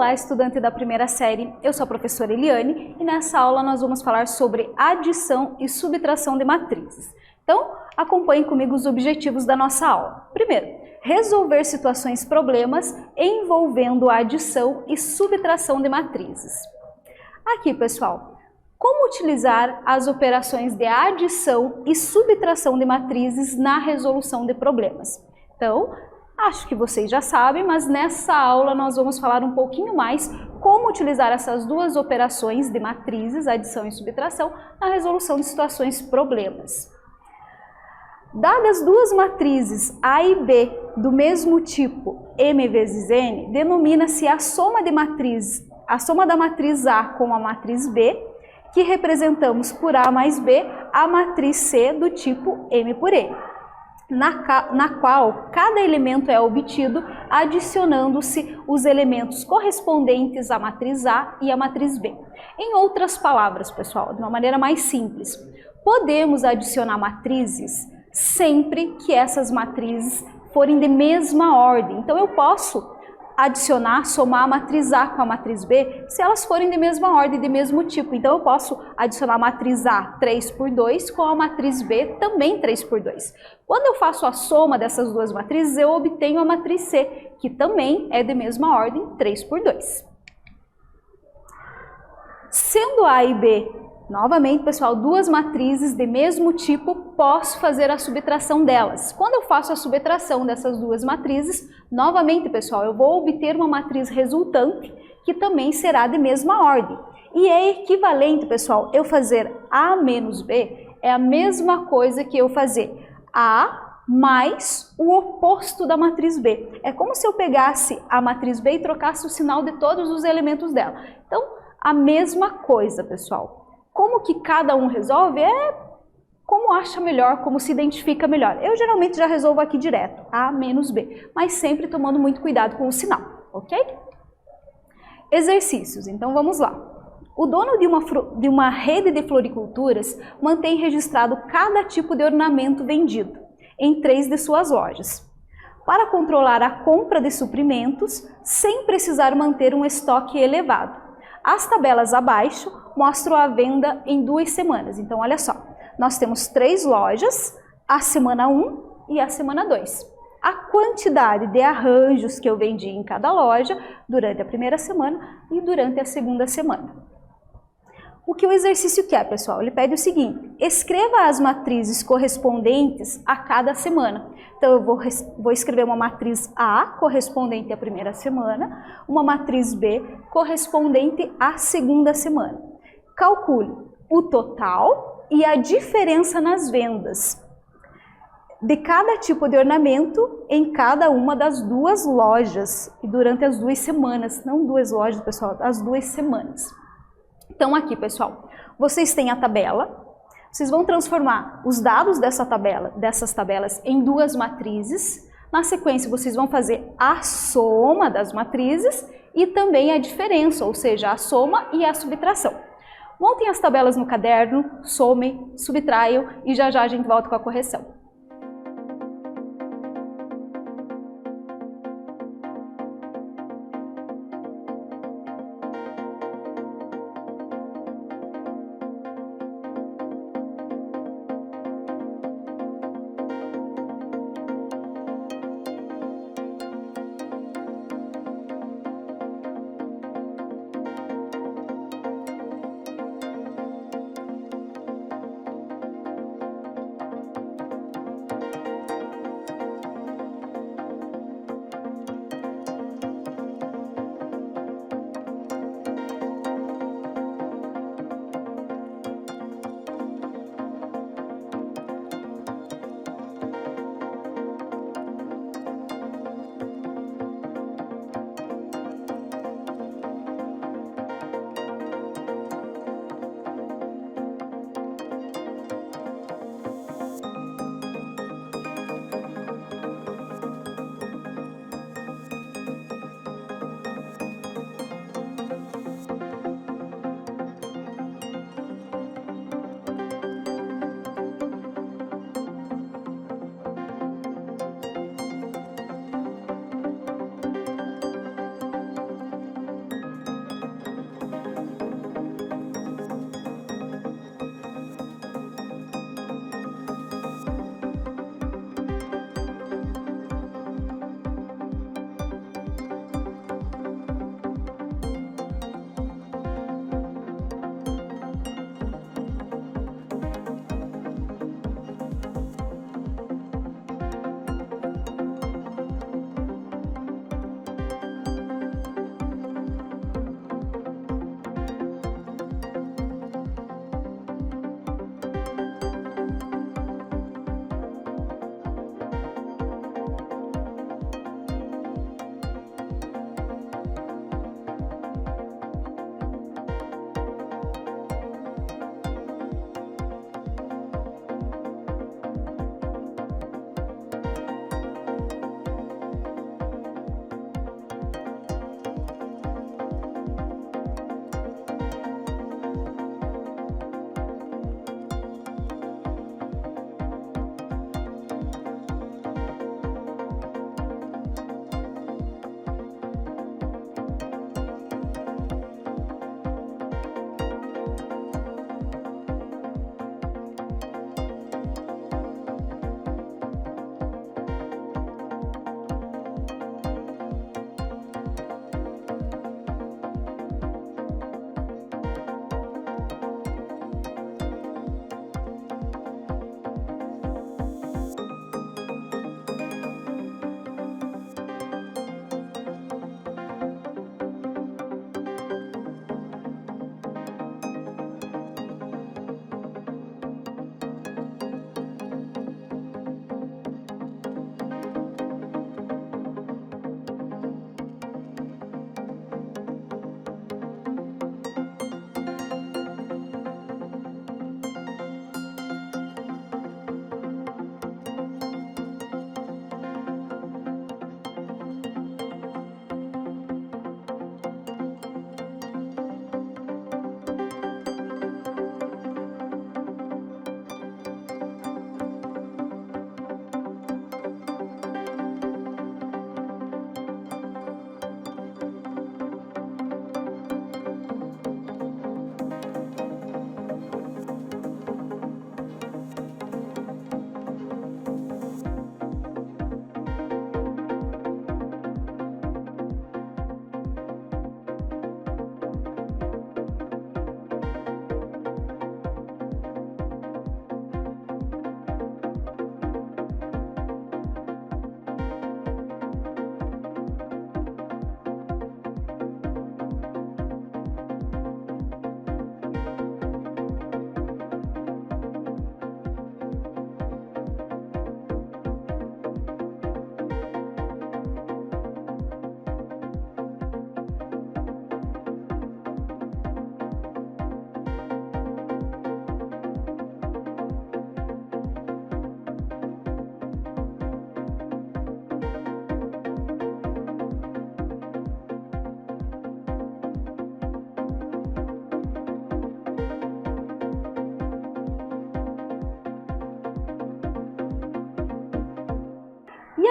Olá, estudante da primeira série, eu sou a professora Eliane e nessa aula nós vamos falar sobre adição e subtração de matrizes. Então, acompanhe comigo os objetivos da nossa aula. Primeiro, resolver situações problemas envolvendo a adição e subtração de matrizes. Aqui, pessoal, como utilizar as operações de adição e subtração de matrizes na resolução de problemas? Então, acho que vocês já sabem, mas nessa aula nós vamos falar um pouquinho mais como utilizar essas duas operações de matrizes, adição e subtração, na resolução de situações problemas. Dadas duas matrizes A e B do mesmo tipo, M vezes N, denomina-se a soma da matriz A com a matriz B, que representamos por A mais B, a matriz C do tipo M por N. Na qual cada elemento é obtido adicionando-se os elementos correspondentes à matriz A e à matriz B. Em outras palavras, pessoal, de uma maneira mais simples, podemos adicionar matrizes sempre que essas matrizes forem de mesma ordem. Então eu posso adicionar, somar a matriz A com a matriz B se elas forem de mesma ordem, de mesmo tipo. Então eu posso adicionar a matriz A 3 por 2 com a matriz B também 3 por 2. Quando eu faço a soma dessas duas matrizes, eu obtenho a matriz C, que também é de mesma ordem, 3 por 2. Sendo A e B, novamente, pessoal, duas matrizes de mesmo tipo, posso fazer a subtração delas. Quando eu faço a subtração dessas duas matrizes, novamente, pessoal, eu vou obter uma matriz resultante que também será de mesma ordem. E é equivalente, pessoal, eu fazer A menos B é a mesma coisa que eu fazer A mais o oposto da matriz B. É como se eu pegasse a matriz B e trocasse o sinal de todos os elementos dela. Então, a mesma coisa, pessoal. Como que cada um resolve é como acha melhor, como se identifica melhor. Eu geralmente já resolvo aqui direto, A menos B, mas sempre tomando muito cuidado com o sinal, ok? Exercícios, então vamos lá. O dono de uma rede de floriculturas mantém registrado cada tipo de ornamento vendido em 3 de suas lojas, para controlar a compra de suprimentos sem precisar manter um estoque elevado. As tabelas abaixo mostram a venda em 2 semanas. Então, olha só, nós temos 3 lojas, a semana 1 e a semana 2. A quantidade de arranjos que eu vendi em cada loja durante a primeira semana e durante a segunda semana. O que o exercício quer, pessoal? Ele pede o seguinte: escreva as matrizes correspondentes a cada semana. Então, eu vou escrever uma matriz A, correspondente à primeira semana, uma matriz B, correspondente à segunda semana. Calcule o total e a diferença nas vendas de cada tipo de ornamento em cada uma das 2 lojas e durante as 2 semanas. Não 2 lojas, pessoal, as 2 semanas. Então aqui, pessoal, vocês têm a tabela, vocês vão transformar os dados dessas tabelas em 2 matrizes. Na sequência, vocês vão fazer a soma das matrizes e também a diferença, ou seja, a soma e a subtração. Montem as tabelas no caderno, somem, subtraiam e já já a gente volta com a correção.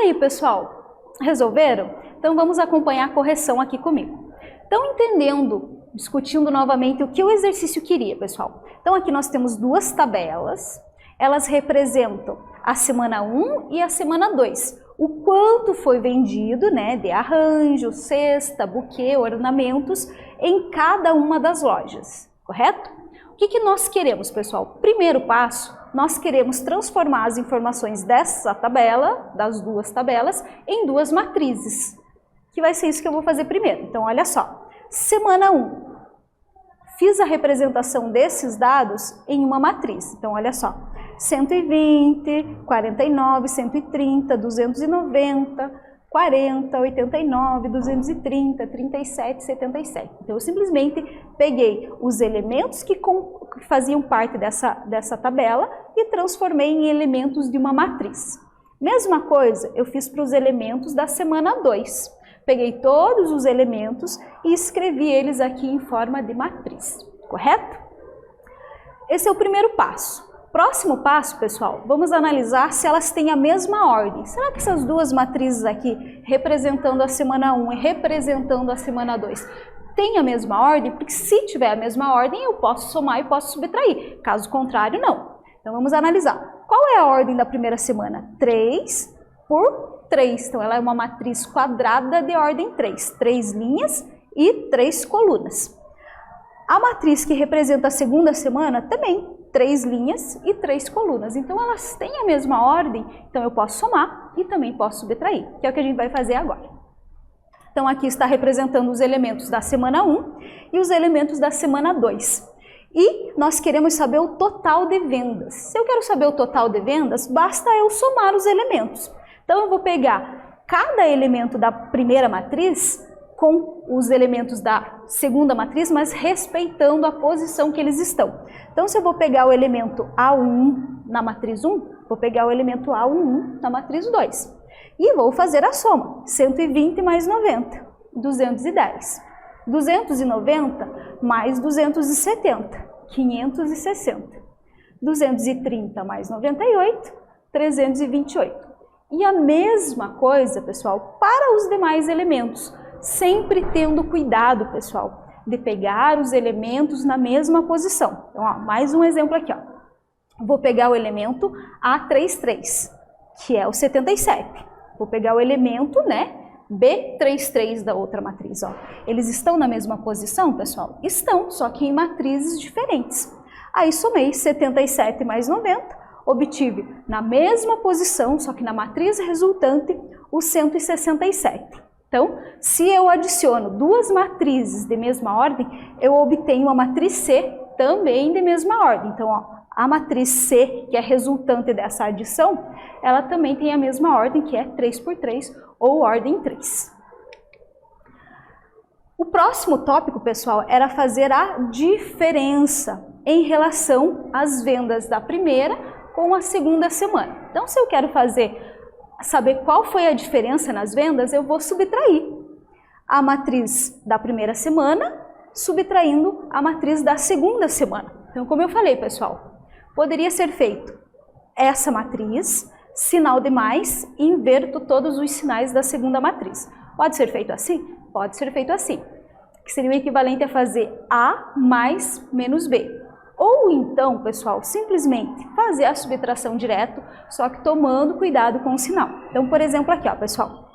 aí, pessoal? Resolveram? Então vamos acompanhar a correção aqui comigo. Então, entendendo, discutindo novamente o que o exercício queria, pessoal. Então aqui nós temos duas tabelas, elas representam a semana 1 e a semana 2. O quanto foi vendido, né, de arranjo, cesta, buquê, ornamentos em cada uma das lojas, correto? O que nós queremos, pessoal? Primeiro passo, nós queremos transformar as informações dessa tabela, das duas tabelas, em duas matrizes, que vai ser isso que eu vou fazer primeiro. Então, olha só, semana 1, fiz a representação desses dados em uma matriz. Então, olha só, 120, 49, 130, 290, 40, 89, 230, 37, 77. Então, eu simplesmente peguei os elementos que faziam parte dessa tabela e transformei em elementos de uma matriz. Mesma coisa eu fiz para os elementos da semana 2. Peguei todos os elementos e escrevi eles aqui em forma de matriz, correto? Esse é o primeiro passo. Próximo passo, pessoal, vamos analisar se elas têm a mesma ordem. Será que essas duas matrizes aqui, representando a semana 1 e representando a semana 2, têm a mesma ordem? Porque se tiver a mesma ordem, eu posso somar e posso subtrair. Caso contrário, não. Então vamos analisar. Qual é a ordem da primeira semana? 3 por 3. Então ela é uma matriz quadrada de ordem 3. 3 linhas e 3 colunas. A matriz que representa a segunda semana também. 3 linhas e 3 colunas. Então, elas têm a mesma ordem, então eu posso somar e também posso subtrair, que é o que a gente vai fazer agora. Então, aqui está representando os elementos da semana 1 e os elementos da semana 2. E nós queremos saber o total de vendas. Se eu quero saber o total de vendas, basta eu somar os elementos. Então, eu vou pegar cada elemento da primeira matriz com os elementos da segunda matriz, mas respeitando a posição que eles estão. Então, se eu vou pegar o elemento A1 na matriz 1, vou pegar o elemento A11 na matriz 2. E vou fazer a soma. 120 mais 90, 210. 290 mais 270, 560. 230 mais 98, 328. E a mesma coisa, pessoal, para os demais elementos. Sempre tendo cuidado, pessoal, de pegar os elementos na mesma posição. Então, ó, mais um exemplo aqui, ó. Vou pegar o elemento A33, que é o 77. Vou pegar o elemento, né, B33 da outra matriz, ó. Eles estão na mesma posição, pessoal? Estão, só que em matrizes diferentes. Aí somei 77 mais 90, obtive na mesma posição, só que na matriz resultante, o 167. Então, se eu adiciono duas matrizes de mesma ordem, eu obtenho a matriz C também de mesma ordem. Então, ó, a matriz C, que é resultante dessa adição, ela também tem a mesma ordem, que é 3 por 3, ou ordem 3. O próximo tópico, pessoal, era fazer a diferença em relação às vendas da primeira com a segunda semana. Então, se eu quero saber qual foi a diferença nas vendas, eu vou subtrair a matriz da primeira semana, subtraindo a matriz da segunda semana. Então, como eu falei, pessoal, poderia ser feito essa matriz, sinal de mais, e inverto todos os sinais da segunda matriz. Pode ser feito assim? Pode ser feito assim, que seria o equivalente a fazer A mais menos B. Ou então, pessoal, simplesmente fazer a subtração direto, só que tomando cuidado com o sinal. Então, por exemplo, aqui, ó, pessoal,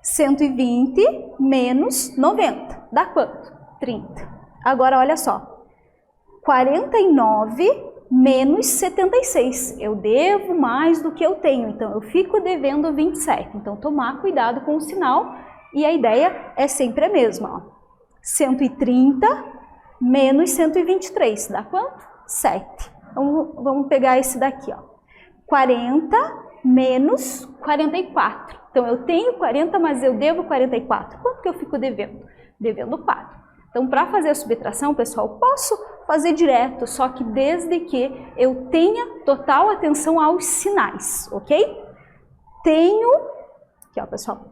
120 menos 90, dá quanto? 30. Agora, olha só, 49 menos 76. Eu devo mais do que eu tenho, então eu fico devendo 27. Então, tomar cuidado com o sinal e a ideia é sempre a mesma, ó. 130 menos 123, dá quanto? 7. Então, vamos pegar esse daqui, ó. 40 menos 44. Então, eu tenho 40, mas eu devo 44. Quanto que eu fico devendo? Devendo 4. Então, para fazer a subtração, pessoal, posso fazer direto, só que desde que eu tenha total atenção aos sinais, ok? Tenho, aqui ó, pessoal,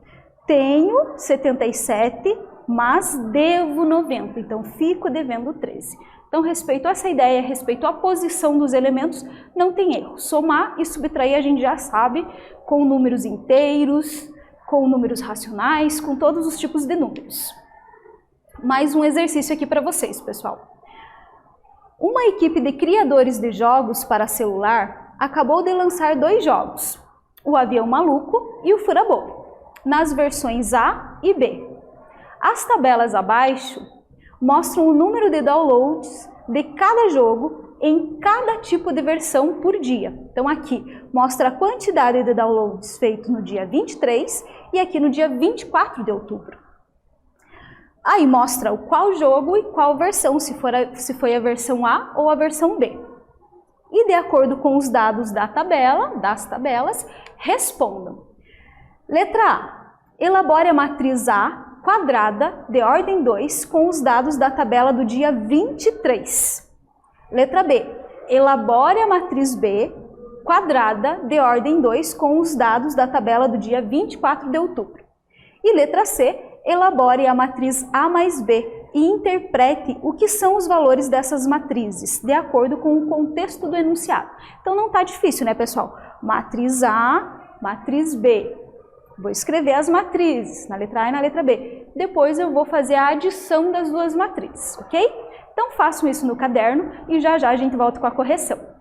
tenho 77, mas devo 90, então fico devendo 13. Então, respeito a essa ideia, respeito à posição dos elementos, não tem erro. Somar e subtrair a gente já sabe, com números inteiros, com números racionais, com todos os tipos de números. Mais um exercício aqui para vocês, pessoal. Uma equipe de criadores de jogos para celular acabou de lançar 2 jogos, o Avião Maluco e o Fura-Bolo, nas versões A e B. As tabelas abaixo mostram o número de downloads de cada jogo em cada tipo de versão por dia. Então aqui mostra a quantidade de downloads feitos no dia 23 e aqui no dia 24 de outubro. Aí mostra o qual jogo e qual versão, se foi a versão A ou a versão B. E de acordo com os dados das tabelas, respondam. Letra A. Elabore a matriz A quadrada de ordem 2 com os dados da tabela do dia 23. Letra B. Elabore a matriz B quadrada de ordem 2 com os dados da tabela do dia 24 de outubro. E letra C. Elabore a matriz A mais B e interprete o que são os valores dessas matrizes, de acordo com o contexto do enunciado. Então não está difícil, né, pessoal? Matriz A, matriz B. Vou escrever as matrizes, na letra A e na letra B. Depois eu vou fazer a adição das duas matrizes, ok? Então façam isso no caderno e já já a gente volta com a correção.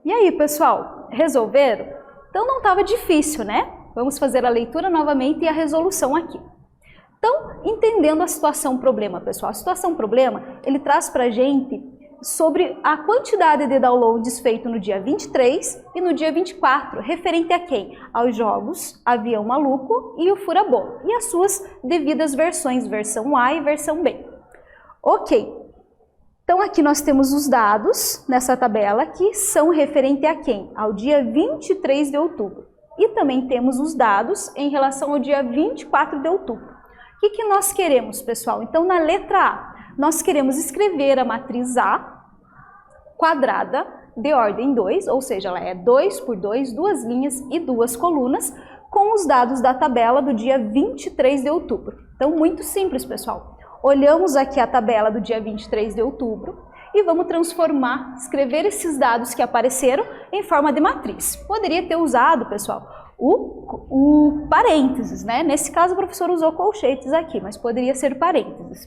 E aí, pessoal, resolveram? Então não estava difícil, né? Vamos fazer a leitura novamente e a resolução aqui. Então, entendendo a situação-problema, pessoal. A situação-problema, ele traz para a gente sobre a quantidade de downloads feito no dia 23 e no dia 24, referente a quem? Aos jogos Avião Maluco e o Fura-Bolo, e as suas devidas versões, versão A e versão B. Ok. Então, aqui nós temos os dados nessa tabela que são referente a quem? Ao dia 23 de outubro. E também temos os dados em relação ao dia 24 de outubro. O que nós queremos, pessoal? Então, na letra A, nós queremos escrever a matriz A quadrada de ordem 2, ou seja, ela é 2 por 2, duas linhas e duas colunas, com os dados da tabela do dia 23 de outubro. Então, muito simples, pessoal. Olhamos aqui a tabela do dia 23 de outubro e vamos transformar, escrever esses dados que apareceram em forma de matriz. Poderia ter usado, pessoal, o parênteses, né? Nesse caso, o professor usou colchetes aqui, mas poderia ser parênteses.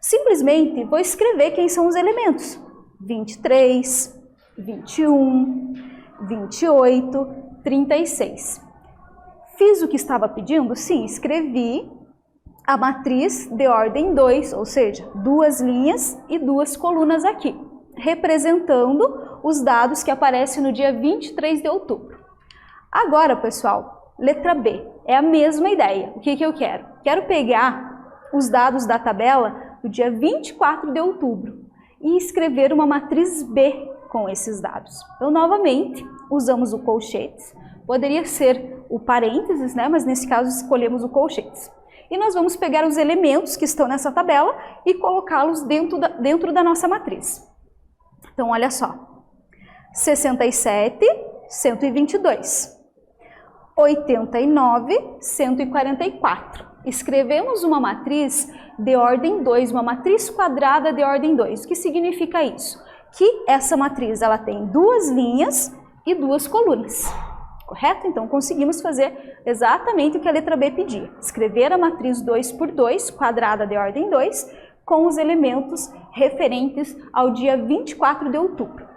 Simplesmente vou escrever quem são os elementos. 23, 21, 28, 36. Fiz o que estava pedindo? Sim, escrevi a matriz de ordem 2, ou seja, duas linhas e duas colunas aqui, representando os dados que aparecem no dia 23 de outubro. Agora, pessoal, letra B, é a mesma ideia. O que eu quero? Quero pegar os dados da tabela do dia 24 de outubro e escrever uma matriz B com esses dados. Então, novamente, usamos o colchetes. Poderia ser o parênteses, né? Mas nesse caso escolhemos o colchetes. E nós vamos pegar os elementos que estão nessa tabela e colocá-los dentro da nossa matriz. Então, olha só. 67, 122. 89, 144. Escrevemos uma matriz de ordem 2, uma matriz quadrada de ordem 2. O que significa isso? Que essa matriz ela tem duas linhas e duas colunas. Correto? Então, conseguimos fazer exatamente o que a letra B pedia. Escrever a matriz 2 por 2, quadrada de ordem 2, com os elementos referentes ao dia 24 de outubro.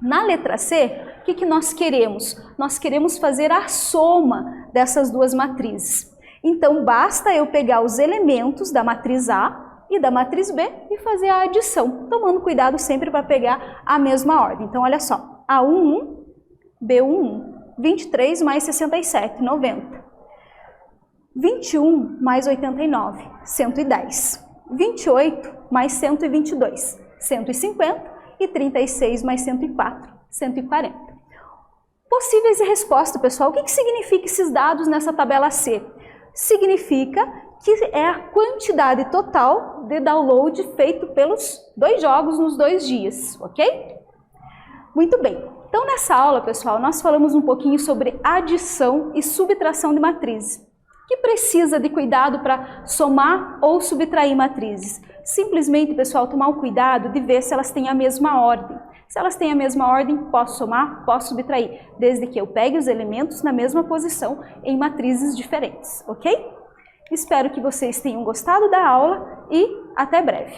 Na letra C, o que nós queremos? Nós queremos fazer a soma dessas duas matrizes. Então, basta eu pegar os elementos da matriz A e da matriz B e fazer a adição, tomando cuidado sempre para pegar a mesma ordem. Então, olha só, A11, B11. 23 mais 67, 90. 21 mais 89, 110. 28 mais 122, 150. E 36 mais 104, 140. Possíveis de resposta, pessoal. O que significa esses dados nessa tabela C? Significa que é a quantidade total de download feito pelos dois jogos nos 2 dias, ok? Muito bem. Então, nessa aula, pessoal, nós falamos um pouquinho sobre adição e subtração de matrizes. Que precisa de cuidado para somar ou subtrair matrizes? Simplesmente, pessoal, tomar o cuidado de ver se elas têm a mesma ordem. Se elas têm a mesma ordem, posso somar, posso subtrair, desde que eu pegue os elementos na mesma posição em matrizes diferentes, ok? Espero que vocês tenham gostado da aula e até breve.